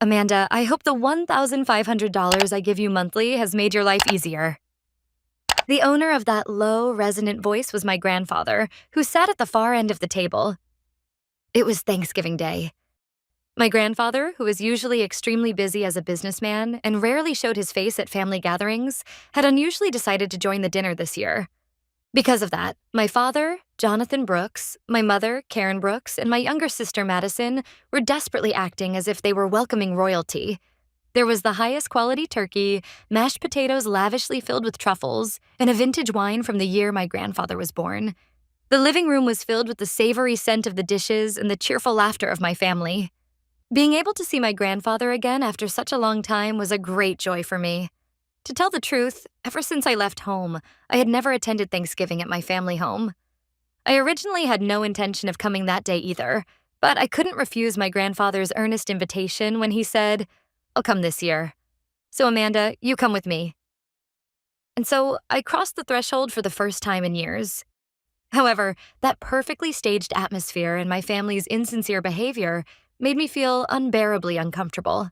Amanda, I hope the $1,500 I give you monthly has made your life easier. The owner of that low, resonant voice was my grandfather, who sat at the far end of the table. It was Thanksgiving Day. My grandfather, who was usually extremely busy as a businessman and rarely showed his face at family gatherings, had unusually decided to join the dinner this year. Because of that, my father, Jonathan Brooks, my mother, Karen Brooks, and my younger sister, Madison, were desperately acting as if they were welcoming royalty. There was the highest quality turkey, mashed potatoes lavishly filled with truffles, and a vintage wine from the year my grandfather was born. The living room was filled with the savory scent of the dishes and the cheerful laughter of my family. Being able to see my grandfather again after such a long time was a great joy for me. To tell the truth, ever since I left home, I had never attended Thanksgiving at my family home. I originally had no intention of coming that day either, but I couldn't refuse my grandfather's earnest invitation when he said, "I'll come this year. So Amanda, you come with me." And so I crossed the threshold for the first time in years. However, that perfectly staged atmosphere and my family's insincere behavior made me feel unbearably uncomfortable.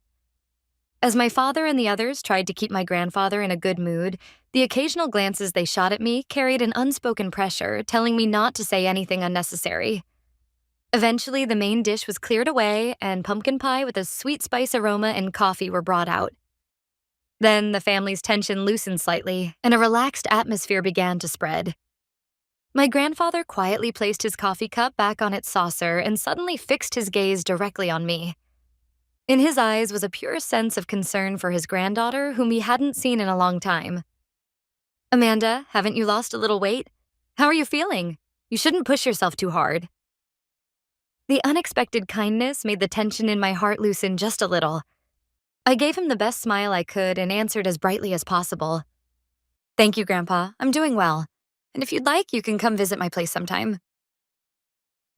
As my father and the others tried to keep my grandfather in a good mood, the occasional glances they shot at me carried an unspoken pressure telling me not to say anything unnecessary. Eventually, the main dish was cleared away and pumpkin pie with a sweet spice aroma and coffee were brought out. Then the family's tension loosened slightly and a relaxed atmosphere began to spread. My grandfather quietly placed his coffee cup back on its saucer and suddenly fixed his gaze directly on me. In his eyes was a pure sense of concern for his granddaughter, whom he hadn't seen in a long time. "Amanda, haven't you lost a little weight? How are you feeling? You shouldn't push yourself too hard." The unexpected kindness made the tension in my heart loosen just a little. I gave him the best smile I could and answered as brightly as possible. "Thank you, Grandpa. I'm doing well. And if you'd like, you can come visit my place sometime."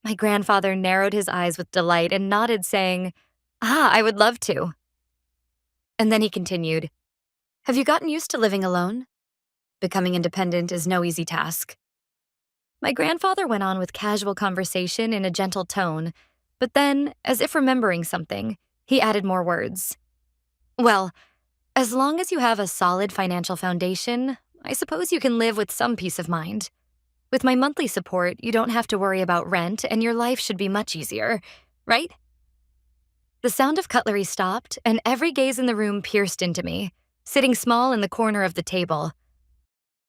My grandfather narrowed his eyes with delight and nodded, saying, I would love to." And then he continued, "Have you gotten used to living alone? Becoming independent is no easy task." My grandfather went on with casual conversation in a gentle tone, but then, as if remembering something, he added more words. "Well, as long as you have a solid financial foundation, I suppose you can live with some peace of mind. With my monthly support, you don't have to worry about rent and your life should be much easier, right?" The sound of cutlery stopped, and every gaze in the room pierced into me, sitting small in the corner of the table.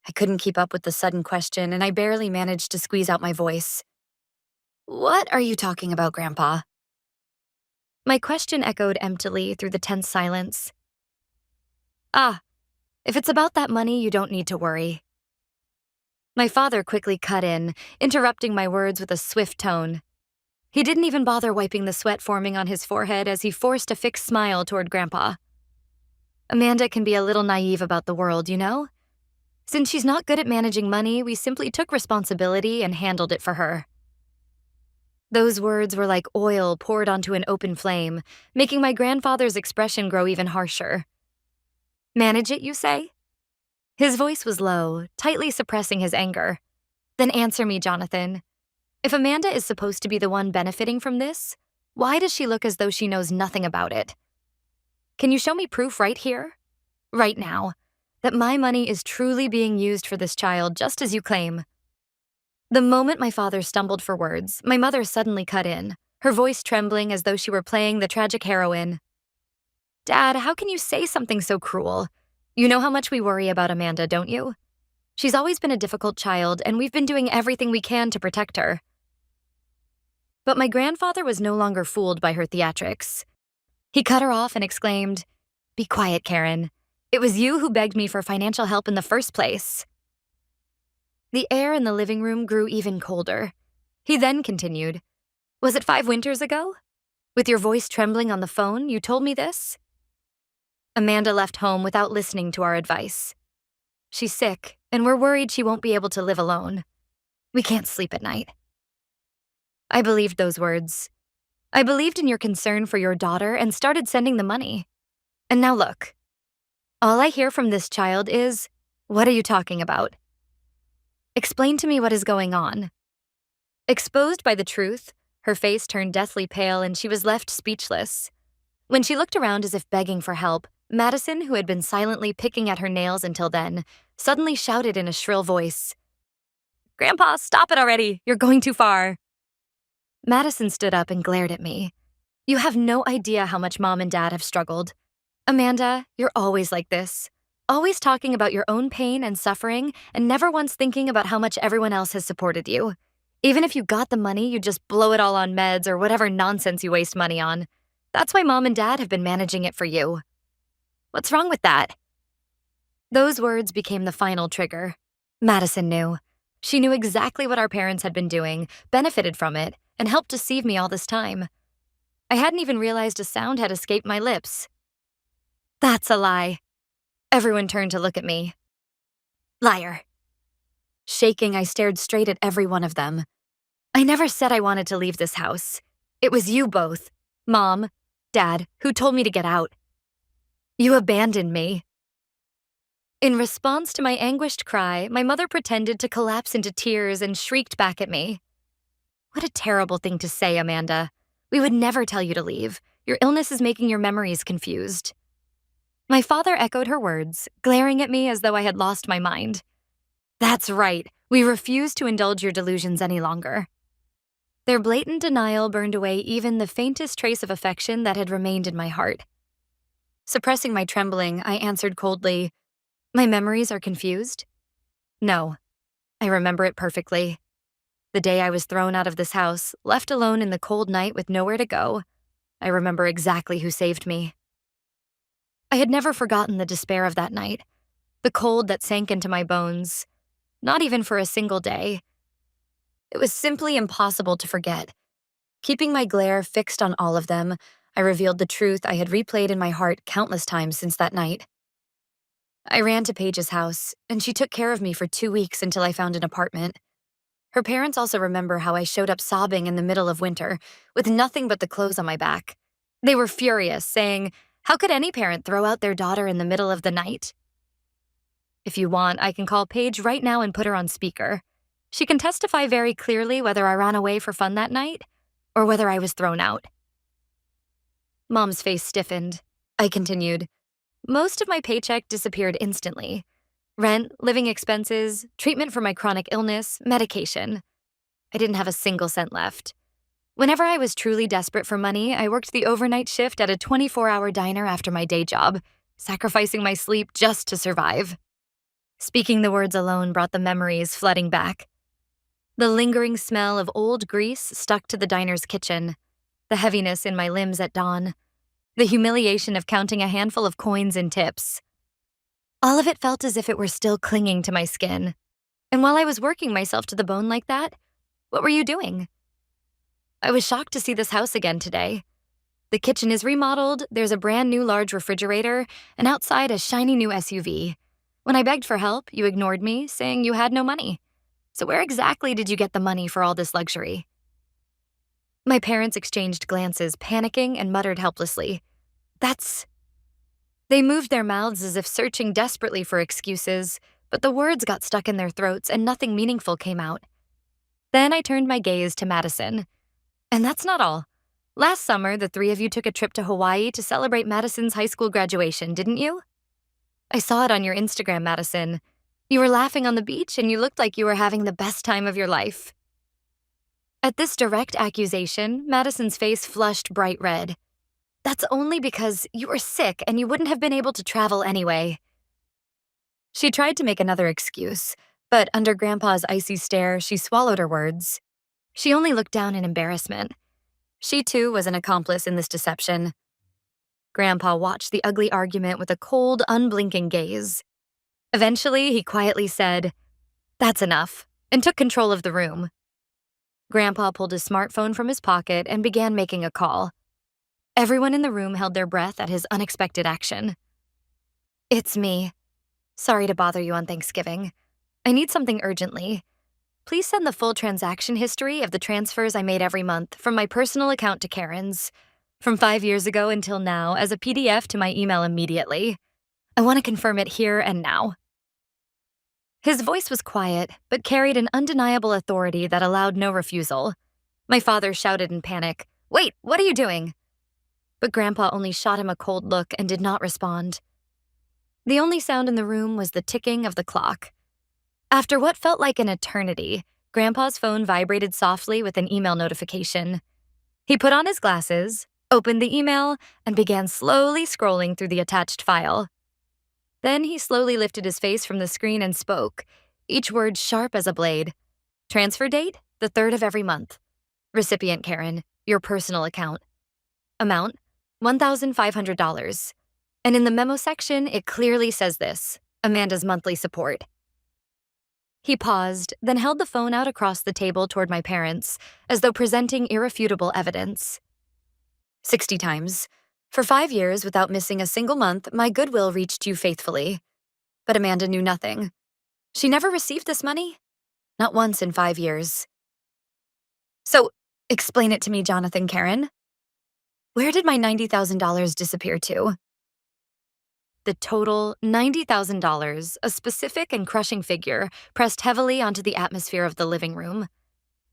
I couldn't keep up with the sudden question, and I barely managed to squeeze out my voice. "What are you talking about, Grandpa?" My question echoed emptily through the tense silence. If it's about that money, you don't need to worry." My father quickly cut in, interrupting my words with a swift tone. He didn't even bother wiping the sweat forming on his forehead as he forced a fixed smile toward Grandpa. "Amanda can be a little naive about the world, you know? Since she's not good at managing money, we simply took responsibility and handled it for her." Those words were like oil poured onto an open flame, making my grandfather's expression grow even harsher. "Manage it, you say?" His voice was low, tightly suppressing his anger. "Then answer me, Jonathan. If Amanda is supposed to be the one benefiting from this, why does she look as though she knows nothing about it? Can you show me proof right here, right now, that my money is truly being used for this child just as you claim?" The moment my father stumbled for words, my mother suddenly cut in, her voice trembling as though she were playing the tragic heroine. "Dad, how can you say something so cruel? You know how much we worry about Amanda, don't you? She's always been a difficult child, and we've been doing everything we can to protect her." But my grandfather was no longer fooled by her theatrics. He cut her off and exclaimed, "Be quiet, Karen. It was you who begged me for financial help in the first place." The air in the living room grew even colder. He then continued, "Was it 5 winters ago? With your voice trembling on the phone, you told me this?" Amanda left home without listening to our advice. "She's sick, and we're worried she won't be able to live alone. We can't sleep at night." I believed those words. I believed in your concern for your daughter and started sending the money. And now look. All I hear from this child is, "What are you talking about?" Explain to me what is going on. Exposed by the truth, her face turned deathly pale and she was left speechless. When she looked around as if begging for help, Madison, who had been silently picking at her nails until then, suddenly shouted in a shrill voice, "Grandpa, stop it already! You're going too far!" Madison stood up and glared at me. "You have no idea how much Mom and Dad have struggled. Amanda, you're always like this. Always talking about your own pain and suffering and never once thinking about how much everyone else has supported you. Even if you got the money, you'd just blow it all on meds or whatever nonsense you waste money on. That's why Mom and Dad have been managing it for you. What's wrong with that?" Those words became the final trigger. Madison knew. She knew exactly what our parents had been doing, benefited from it, and helped deceive me all this time. I hadn't even realized a sound had escaped my lips. "That's a lie." Everyone turned to look at me. "Liar." Shaking, I stared straight at every one of them. "I never said I wanted to leave this house. It was you both, Mom, Dad, who told me to get out. You abandoned me." In response to my anguished cry, my mother pretended to collapse into tears and shrieked back at me. "What a terrible thing to say, Amanda. We would never tell you to leave. Your illness is making your memories confused." My father echoed her words, glaring at me as though I had lost my mind. "That's right. We refuse to indulge your delusions any longer." Their blatant denial burned away even the faintest trace of affection that had remained in my heart. Suppressing my trembling, I answered coldly, "My memories are confused? No. I remember it perfectly. The day I was thrown out of this house, left alone in the cold night with nowhere to go, I remember exactly who saved me." I had never forgotten the despair of that night, the cold that sank into my bones, not even for a single day. It was simply impossible to forget. Keeping my glare fixed on all of them, I revealed the truth I had replayed in my heart countless times since that night. I ran to Paige's house, and she took care of me for 2 weeks until I found an apartment. Her parents also remember how I showed up sobbing in the middle of winter, with nothing but the clothes on my back. They were furious, saying, "How could any parent throw out their daughter in the middle of the night?" If you want, I can call Paige right now and put her on speaker. She can testify very clearly whether I ran away for fun that night, or whether I was thrown out. Mom's face stiffened. I continued, "Most of my paycheck disappeared instantly. Rent, living expenses, treatment for my chronic illness, medication. I didn't have a single cent left. Whenever I was truly desperate for money, I worked the overnight shift at a 24-hour diner after my day job, sacrificing my sleep just to survive." Speaking the words alone brought the memories flooding back. The lingering smell of old grease stuck to the diner's kitchen, the heaviness in my limbs at dawn, the humiliation of counting a handful of coins and tips. All of it felt as if it were still clinging to my skin. And while I was working myself to the bone like that, what were you doing? I was shocked to see this house again today. The kitchen is remodeled, there's a brand new large refrigerator, and outside a shiny new SUV. When I begged for help, you ignored me, saying you had no money. So where exactly did you get the money for all this luxury? My parents exchanged glances, panicking, and muttered helplessly, They moved their mouths as if searching desperately for excuses, but the words got stuck in their throats and nothing meaningful came out. Then I turned my gaze to Madison. "And that's not all. Last summer, the three of you took a trip to Hawaii to celebrate Madison's high school graduation, didn't you? I saw it on your Instagram, Madison. You were laughing on the beach and you looked like you were having the best time of your life." At this direct accusation, Madison's face flushed bright red. "That's only because you were sick and you wouldn't have been able to travel anyway." She tried to make another excuse, but under Grandpa's icy stare, she swallowed her words. She only looked down in embarrassment. She too was an accomplice in this deception. Grandpa watched the ugly argument with a cold, unblinking gaze. Eventually, he quietly said, "That's enough," and took control of the room. Grandpa pulled his smartphone from his pocket and began making a call. Everyone in the room held their breath at his unexpected action. "It's me. Sorry to bother you on Thanksgiving. I need something urgently. Please send the full transaction history of the transfers I made every month from my personal account to Karen's, from 5 years ago until now, as a PDF to my email immediately. I want to confirm it here and now." His voice was quiet, but carried an undeniable authority that allowed no refusal. My father shouted in panic, "Wait, what are you doing?" but Grandpa only shot him a cold look and did not respond. The only sound in the room was the ticking of the clock. After what felt like an eternity, Grandpa's phone vibrated softly with an email notification. He put on his glasses, opened the email, and began slowly scrolling through the attached file. Then he slowly lifted his face from the screen and spoke, each word sharp as a blade. Transfer date, the 3rd of every month. Recipient Karen, your personal account. Amount, $1,500. And in the memo section, it clearly says this, Amanda's monthly support. He paused, then held the phone out across the table toward my parents, as though presenting irrefutable evidence. 60 times. For 5 years, without missing a single month, my goodwill reached you faithfully. But Amanda knew nothing. She never received this money? Not once in 5 years. So, explain it to me, Jonathan Karen. Where did my $90,000 disappear to? The total, $90,000, a specific and crushing figure, pressed heavily onto the atmosphere of the living room.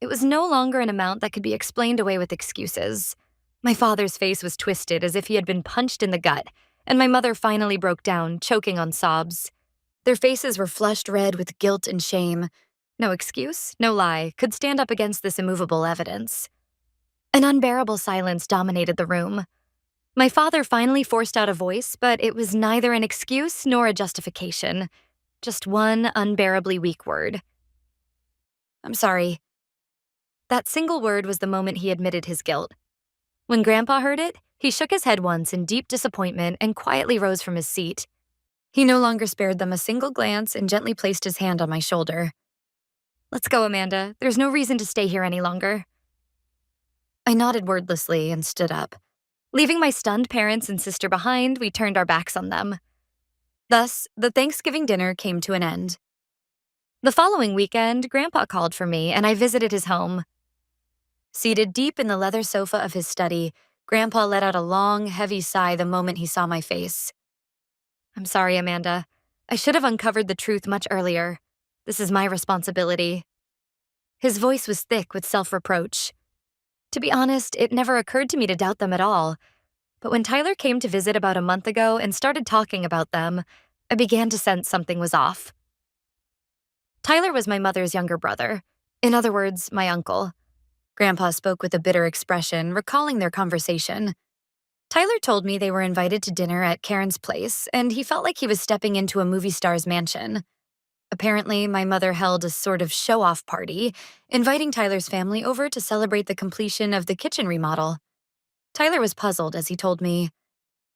It was no longer an amount that could be explained away with excuses. My father's face was twisted as if he had been punched in the gut, and my mother finally broke down, choking on sobs. Their faces were flushed red with guilt and shame. No excuse, no lie, could stand up against this immovable evidence. An unbearable silence dominated the room. My father finally forced out a voice, but it was neither an excuse nor a justification. Just one unbearably weak word. I'm sorry. That single word was the moment he admitted his guilt. When Grandpa heard it, he shook his head once in deep disappointment and quietly rose from his seat. He no longer spared them a single glance and gently placed his hand on my shoulder. Let's go, Amanda. There's no reason to stay here any longer. I nodded wordlessly and stood up. Leaving my stunned parents and sister behind, we turned our backs on them. Thus, the Thanksgiving dinner came to an end. The following weekend, Grandpa called for me, and I visited his home. Seated deep in the leather sofa of his study, Grandpa let out a long, heavy sigh the moment he saw my face. I'm sorry, Amanda. I should have uncovered the truth much earlier. This is my responsibility. His voice was thick with self-reproach. To be honest, it never occurred to me to doubt them at all. But when Tyler came to visit about a month ago and started talking about them, I began to sense something was off. Tyler was my mother's younger brother. In other words, my uncle. Grandpa spoke with a bitter expression, recalling their conversation. Tyler told me they were invited to dinner at Karen's place, and he felt like he was stepping into a movie star's mansion. Apparently, my mother held a sort of show-off party, inviting Tyler's family over to celebrate the completion of the kitchen remodel. Tyler was puzzled as he told me,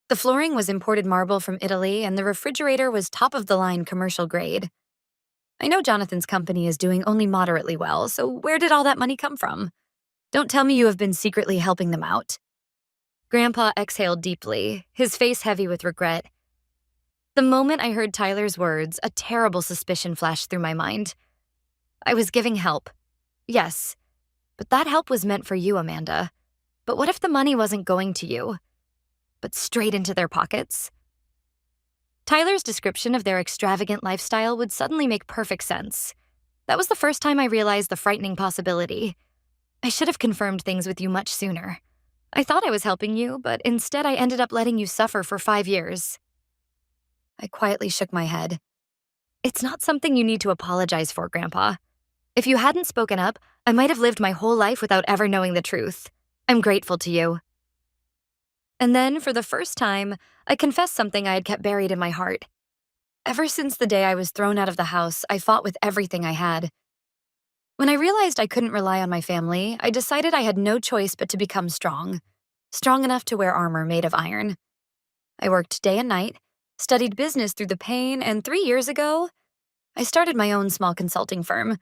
the flooring was imported marble from Italy and the refrigerator was top-of-the-line commercial grade. I know Jonathan's company is doing only moderately well, so where did all that money come from? Don't tell me you have been secretly helping them out. Grandpa exhaled deeply, his face heavy with regret. The moment I heard Tyler's words, a terrible suspicion flashed through my mind. I was giving help. Yes, but that help was meant for you, Amanda. But what if the money wasn't going to you, but straight into their pockets? Tyler's description of their extravagant lifestyle would suddenly make perfect sense. That was the first time I realized the frightening possibility. I should have confirmed things with you much sooner. I thought I was helping you, but instead I ended up letting you suffer for 5 years. I quietly shook my head. It's not something you need to apologize for, Grandpa. If you hadn't spoken up, I might have lived my whole life without ever knowing the truth. I'm grateful to you. And then, for the first time, I confessed something I had kept buried in my heart. Ever since the day I was thrown out of the house, I fought with everything I had. When I realized I couldn't rely on my family, I decided I had no choice but to become strong. Strong enough to wear armor made of iron. I worked day and night, studied business through the pain, and 3 years ago, I started my own small consulting firm.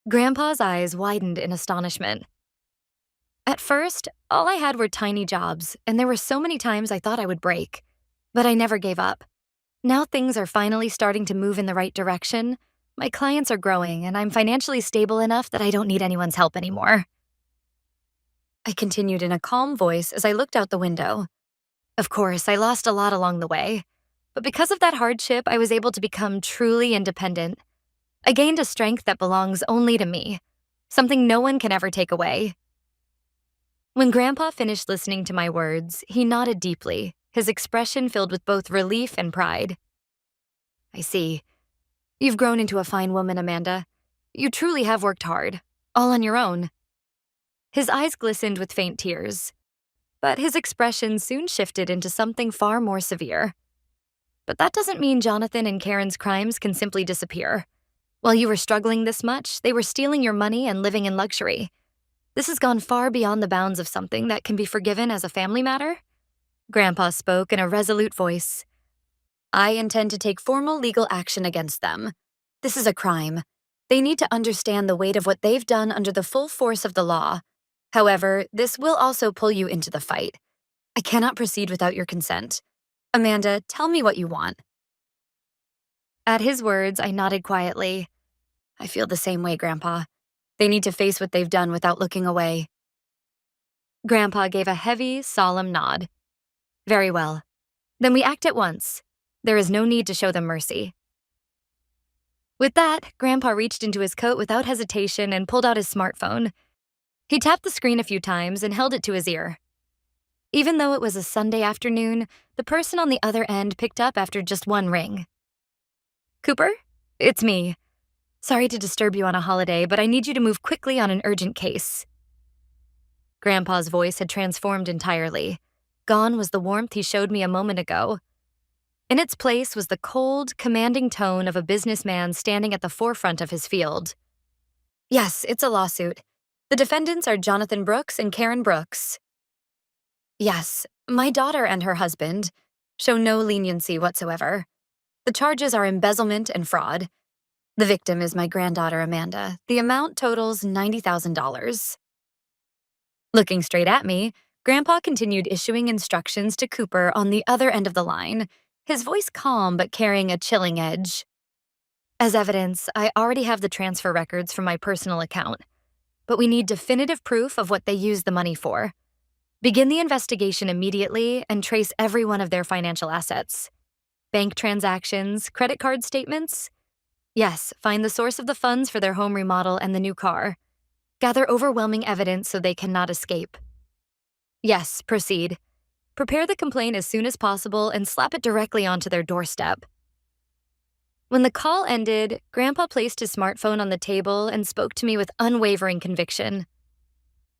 Grandpa's eyes widened in astonishment. At first, all I had were tiny jobs, and there were so many times I thought I would break. But I never gave up. Now things are finally starting to move in the right direction. My clients are growing, and I'm financially stable enough that I don't need anyone's help anymore. I continued in a calm voice as I looked out the window. Of course, I lost a lot along the way. But because of that hardship, I was able to become truly independent. I gained a strength that belongs only to me, something no one can ever take away. When Grandpa finished listening to my words, he nodded deeply, his expression filled with both relief and pride. I see. You've grown into a fine woman, Amanda. You truly have worked hard, all on your own. His eyes glistened with faint tears, but his expression soon shifted into something far more severe. But that doesn't mean Jonathan and Karen's crimes can simply disappear. While you were struggling this much, they were stealing your money and living in luxury. This has gone far beyond the bounds of something that can be forgiven as a family matter. Grandpa spoke in a resolute voice. I intend to take formal legal action against them. This is a crime. They need to understand the weight of what they've done under the full force of the law. However, this will also pull you into the fight. I cannot proceed without your consent. Amanda, tell me what you want. At his words, I nodded quietly. I feel the same way, Grandpa. They need to face what they've done without looking away. Grandpa gave a heavy, solemn nod. Very well. Then we act at once. There is no need to show them mercy. With that, Grandpa reached into his coat without hesitation and pulled out his smartphone. He tapped the screen a few times and held it to his ear. Even though it was a Sunday afternoon, the person on the other end picked up after just one ring. Cooper? It's me. Sorry to disturb you on a holiday, but I need you to move quickly on an urgent case. Grandpa's voice had transformed entirely. Gone was the warmth he showed me a moment ago. In its place was the cold, commanding tone of a businessman standing at the forefront of his field. Yes, it's a lawsuit. The defendants are Jonathan Brooks and Karen Brooks. Yes, my daughter and her husband show no leniency whatsoever. The charges are embezzlement and fraud. The victim is my granddaughter, Amanda. The amount totals $90,000. Looking straight at me, Grandpa continued issuing instructions to Cooper on the other end of the line, his voice calm but carrying a chilling edge. As evidence, I already have the transfer records from my personal account, but we need definitive proof of what they used the money for. Begin the investigation immediately and trace every one of their financial assets. Bank transactions, credit card statements. Yes, find the source of the funds for their home remodel and the new car. Gather overwhelming evidence so they cannot escape. Yes, proceed. Prepare the complaint as soon as possible and slap it directly onto their doorstep. When the call ended, Grandpa placed his smartphone on the table and spoke to me with unwavering conviction.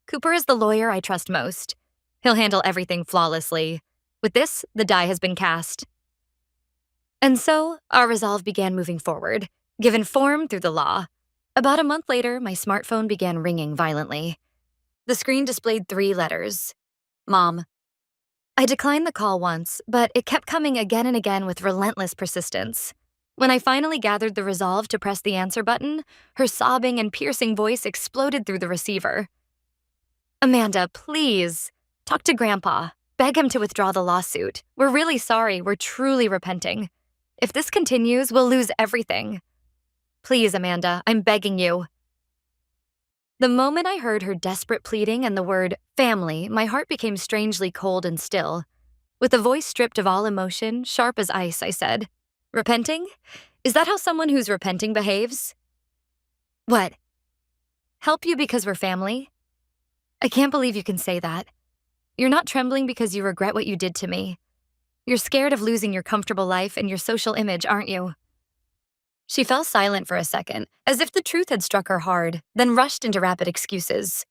Cooper is the lawyer I trust most. He'll handle everything flawlessly. With this, the die has been cast. And so, our resolve began moving forward, given form through the law. About a month later, my smartphone began ringing violently. The screen displayed 3 letters. Mom. I declined the call once, but it kept coming again and again with relentless persistence. When I finally gathered the resolve to press the answer button, her sobbing and piercing voice exploded through the receiver. Amanda, please. Talk to Grandpa. Beg him to withdraw the lawsuit. We're really sorry. We're truly repenting. If this continues, we'll lose everything. Please, Amanda, I'm begging you. The moment I heard her desperate pleading and the word family, my heart became strangely cold and still. With a voice stripped of all emotion, sharp as ice, I said, Repenting? Is that how someone who's repenting behaves? What? Help you because we're family? I can't believe you can say that. You're not trembling because you regret what you did to me. You're scared of losing your comfortable life and your social image, aren't you? She fell silent for a second, as if the truth had struck her hard, then rushed into rapid excuses.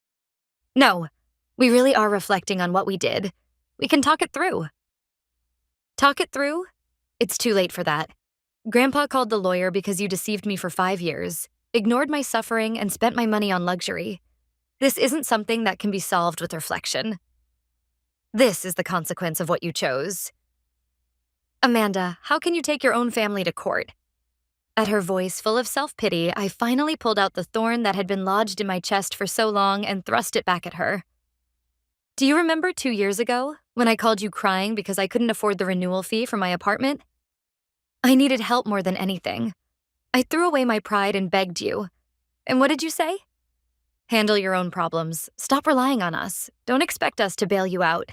No, we really are reflecting on what we did. We can talk it through. Talk it through? It's too late for that. Grandpa called the lawyer because you deceived me for 5 years, ignored my suffering, and spent my money on luxury. This isn't something that can be solved with reflection. This is the consequence of what you chose. Amanda, how can you take your own family to court? At her voice full of self-pity, I finally pulled out the thorn that had been lodged in my chest for so long and thrust it back at her. Do you remember 2 years ago, when I called you crying because I couldn't afford the renewal fee for my apartment? I needed help more than anything. I threw away my pride and begged you. And what did you say? Handle your own problems. Stop relying on us. Don't expect us to bail you out.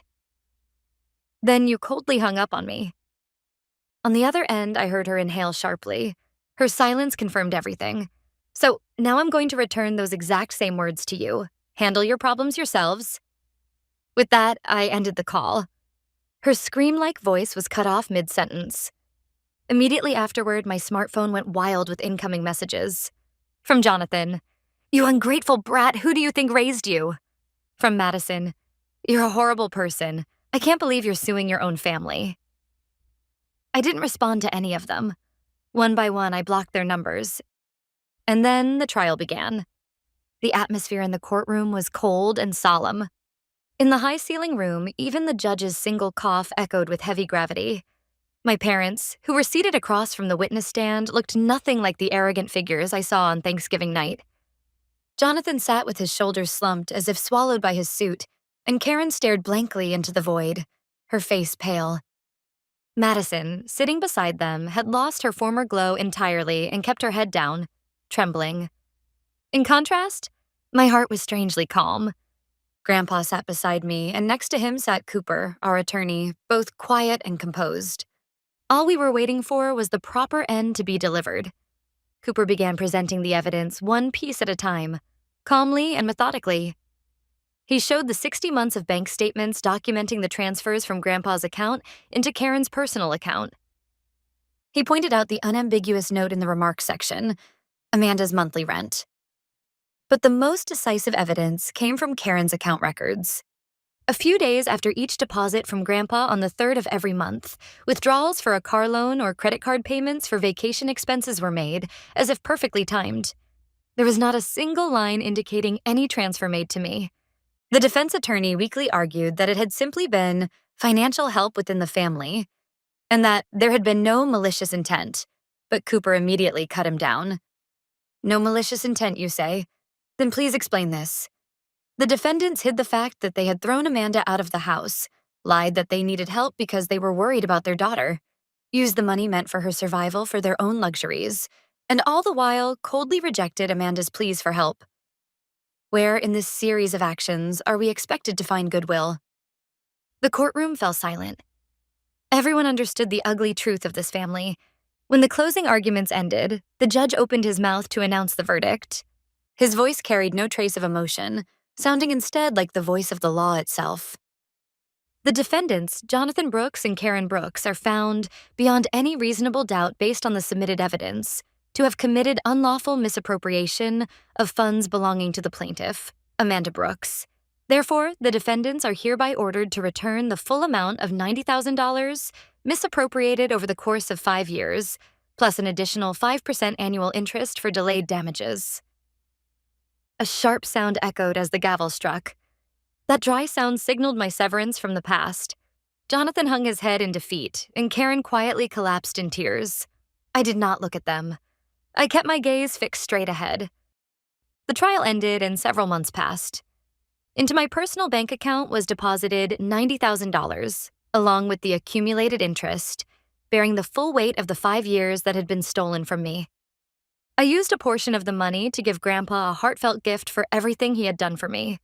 Then you coldly hung up on me. On the other end, I heard her inhale sharply. Her silence confirmed everything. So now I'm going to return those exact same words to you. Handle your problems yourselves. With that, I ended the call. Her scream-like voice was cut off mid-sentence. Immediately afterward, my smartphone went wild with incoming messages. From Jonathan, "You ungrateful brat, who do you think raised you?" From Madison, "You're a horrible person. I can't believe you're suing your own family." I didn't respond to any of them. One by one, I blocked their numbers. And then the trial began. The atmosphere in the courtroom was cold and solemn. In the high-ceiling room, even the judge's single cough echoed with heavy gravity. My parents, who were seated across from the witness stand, looked nothing like the arrogant figures I saw on Thanksgiving night. Jonathan sat with his shoulders slumped as if swallowed by his suit, and Karen stared blankly into the void, her face pale. Madison, sitting beside them, had lost her former glow entirely and kept her head down, trembling. In contrast, my heart was strangely calm. Grandpa sat beside me, and next to him sat Cooper, our attorney, both quiet and composed. All we were waiting for was the proper end to be delivered. Cooper began presenting the evidence one piece at a time, calmly and methodically. He showed the 60 months of bank statements documenting the transfers from Grandpa's account into Karen's personal account. He pointed out the unambiguous note in the remarks section, Amanda's monthly rent. But the most decisive evidence came from Karen's account records. A few days after each deposit from Grandpa on the 3rd of every month, withdrawals for a car loan or credit card payments for vacation expenses were made, as if perfectly timed. There was not a single line indicating any transfer made to me. The defense attorney weakly argued that it had simply been financial help within the family, and that there had been no malicious intent, but Cooper immediately cut him down. "No malicious intent, you say? Then please explain this." The defendants hid the fact that they had thrown Amanda out of the house, lied that they needed help because they were worried about their daughter, used the money meant for her survival for their own luxuries, and all the while coldly rejected Amanda's pleas for help. Where in this series of actions are we expected to find goodwill? The courtroom fell silent. Everyone understood the ugly truth of this family. When the closing arguments ended, the judge opened his mouth to announce the verdict. His voice carried no trace of emotion, sounding instead like the voice of the law itself. The defendants, Jonathan Brooks and Karen Brooks, are found, beyond any reasonable doubt based on the submitted evidence, to have committed unlawful misappropriation of funds belonging to the plaintiff, Amanda Brooks. Therefore, the defendants are hereby ordered to return the full amount of $90,000 misappropriated over the course of 5 years, plus an additional 5% annual interest for delayed damages. A sharp sound echoed as the gavel struck. That dry sound signaled my severance from the past. Jonathan hung his head in defeat, and Karen quietly collapsed in tears. I did not look at them. I kept my gaze fixed straight ahead. The trial ended and several months passed. Into my personal bank account was deposited $90,000, along with the accumulated interest, bearing the full weight of the 5 years that had been stolen from me. I used a portion of the money to give Grandpa a heartfelt gift for everything he had done for me.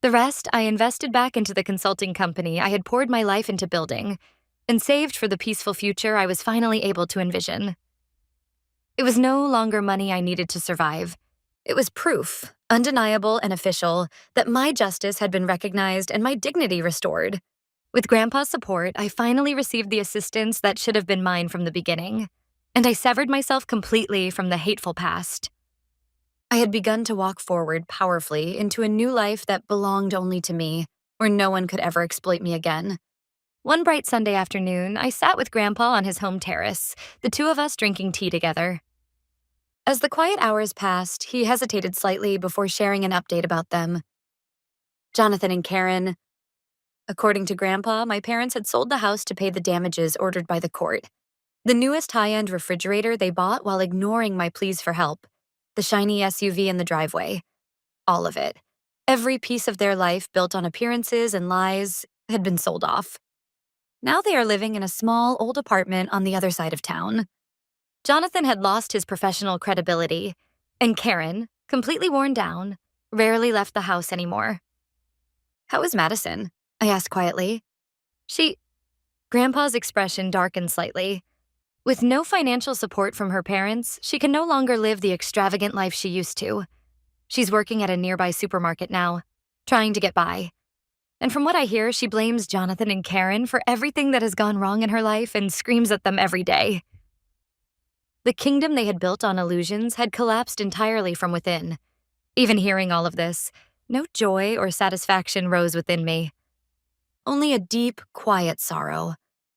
The rest I invested back into the consulting company I had poured my life into building, and saved for the peaceful future I was finally able to envision. It was no longer money I needed to survive. It was proof, undeniable and official, that my justice had been recognized and my dignity restored. With Grandpa's support, I finally received the assistance that should have been mine from the beginning, and I severed myself completely from the hateful past. I had begun to walk forward powerfully into a new life that belonged only to me, where no one could ever exploit me again. One bright Sunday afternoon, I sat with Grandpa on his home terrace, the two of us drinking tea together. As the quiet hours passed, he hesitated slightly before sharing an update about them. Jonathan and Karen. According to Grandpa, my parents had sold the house to pay the damages ordered by the court. The newest high-end refrigerator they bought while ignoring my pleas for help. The shiny SUV in the driveway. All of it. Every piece of their life built on appearances and lies had been sold off. Now they are living in a small, old apartment on the other side of town. Jonathan had lost his professional credibility, and Karen, completely worn down, rarely left the house anymore. "How is Madison?" I asked quietly. Grandpa's expression darkened slightly. With no financial support from her parents, she can no longer live the extravagant life she used to. She's working at a nearby supermarket now, trying to get by. And from what I hear, she blames Jonathan and Karen for everything that has gone wrong in her life and screams at them every day. The kingdom they had built on illusions had collapsed entirely from within. Even hearing all of this, no joy or satisfaction rose within me. Only a deep, quiet sorrow,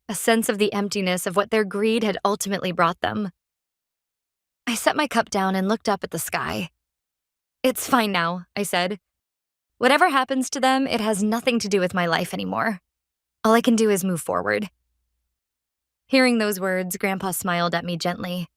a sense of the emptiness of what their greed had ultimately brought them. I set my cup down and looked up at the sky. "It's fine now," I said. "Whatever happens to them, it has nothing to do with my life anymore. All I can do is move forward." Hearing those words, Grandpa smiled at me gently.